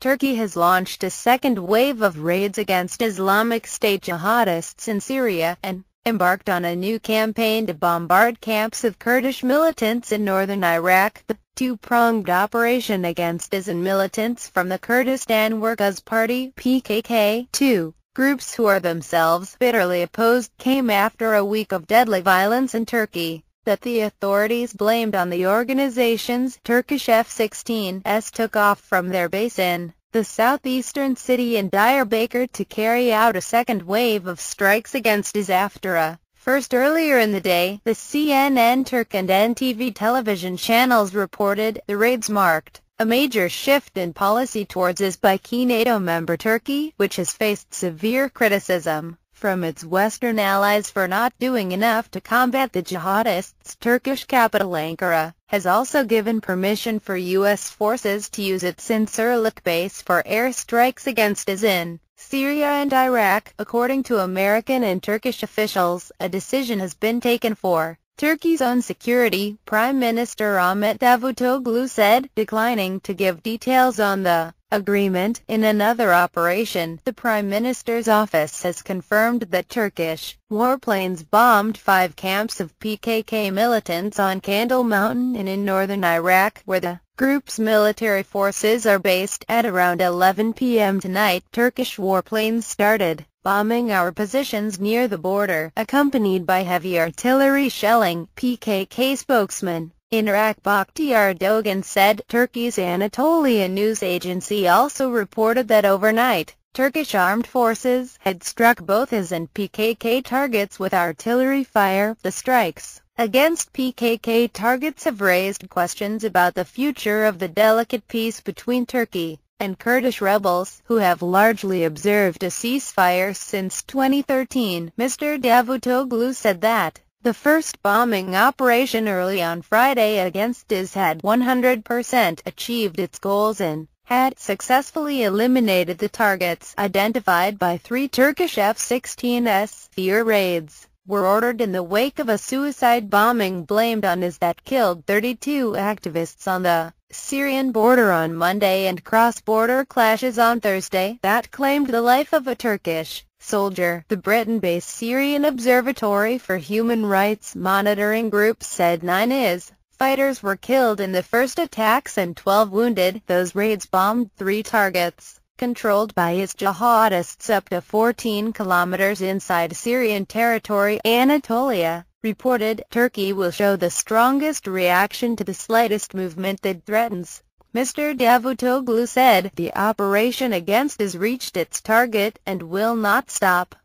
Turkey has launched a second wave of raids against Islamic State jihadists in Syria, and embarked on a new campaign to bombard camps of Kurdish militants in northern Iraq. The two-pronged operation against ISIL militants from the Kurdistan Workers Party (PKK), two groups who are themselves bitterly opposed, came after a week of deadly violence in Turkey that the authorities blamed on the organization's Turkish F-16s took off from their base in the southeastern city in Diyarbakir to carry out a second wave of strikes against ISIL after a first earlier in the day. The CNN Turk and NTV television channels reported the raids marked a major shift in policy towards ISIL by key NATO member Turkey, which has faced severe criticism from its Western allies for not doing enough to combat the jihadists. Turkish capital Ankara has also given permission for U.S. forces to use its Incirlik base for airstrikes against ISIL in Syria and Iraq. According to American and Turkish officials, a decision has been taken for Turkey's own security. Prime Minister Ahmet Davutoglu said, declining to give details on the agreement. In another operation, the Prime Minister's office has confirmed that Turkish warplanes bombed 5 camps of PKK militants on Kandil Mountain and in northern Iraq, where the group's military forces are based. At around 11 p.m. tonight, Turkish warplanes started bombing our positions near the border, accompanied by heavy artillery shelling, PKK spokesman in Iraq Bakhtiar Dogan said. Turkey's Anatolia news agency also reported that overnight, Turkish armed forces had struck both ISIL and PKK targets with artillery fire. The strikes against PKK targets have raised questions about the future of the delicate peace between Turkey and Kurdish rebels, who have largely observed a ceasefire since 2013. Mr. Davutoglu said that the first bombing operation early on Friday against ISIL had 100% achieved its goals and had successfully eliminated the targets identified by 3 Turkish F-16s. The air raids were ordered in the wake of a suicide bombing blamed on ISIL that killed 32 activists on the Syrian border on Monday, and cross-border clashes on Thursday that claimed the life of a Turkish soldier. The Britain-based Syrian Observatory for Human Rights Monitoring Group said 9 ISIL fighters were killed in the first attacks and 12 wounded. Those raids bombed 3 targets controlled by ISIL jihadists up to 14 kilometers inside Syrian territory. Anatolia reported Turkey will show the strongest reaction to the slightest movement that threatens. Mr. Davutoglu said the operation against ISIL reached its target and will not stop.